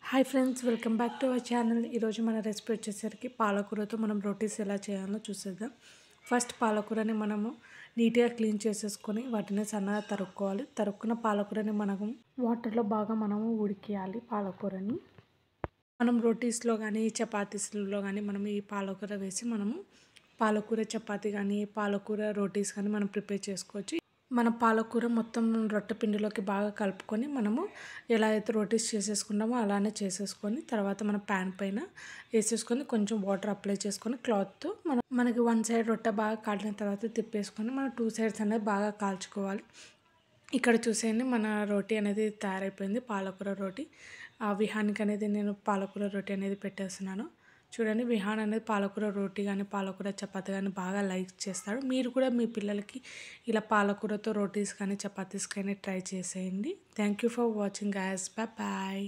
Hi friends, welcome back to our channel. ఈరోజు మన recipe వచ్చేసరికి పాలకూరతో మనం రోటీస్ ఎలా చేయాలో చూసేద్దాం. ఫస్ట్ పాలకూరని మనము నీట్గా క్లీన్ చేసేసుకొని వాటిని సన్నగా తరుక్కోవాలి. తరుక్కున్న పాలకూరని మనము వాటర్లో బాగా మనము ఉడికియాలి. పాలకూరని మనం రోటీస్లో కానీ చపాతీస్లో కానీ మనం ఈ పాలకూర వేసి మనము పాలకూర చపాతీ కానీ పాలకూర రోటీస్ కానీ మనం ప్రిపేర్ చేసుకోవచ్చు. మన పాలకూర మొత్తం రొట్టె పిండిలోకి బాగా కలుపుకొని మనము ఎలా అయితే రోటీస్ చేసేసుకున్నామో అలానే చేసేసుకొని తర్వాత మన ప్యాన్ పైన వేసేసుకొని కొంచెం వాటర్ అప్లై చేసుకొని క్లాత్తో మనకి వన్ సైడ్ రొట్టె బాగా కాలిన తర్వాత తిప్పేసుకొని మనం టూ సైడ్స్ అనేది బాగా కాల్చుకోవాలి. ఇక్కడ చూసేయండి, మన రోటీ అనేది తయారైపోయింది. పాలకూర రోటీ విహానికి అనేది నేను పాలకూర రోటీ అనేది పెట్టేస్తున్నాను. చూడండి, విహాన్ అనేది పాలకూర రోటీ కానీ పాలకూర చపాతీ కానీ బాగా లైక్ చేస్తాడు. మీరు కూడా మీ పిల్లలకి ఇలా పాలకూరతో రోటీస్ కానీ చపాతీస్ కానీ ట్రై చేసేయండి. Thank you for watching guys. Bye.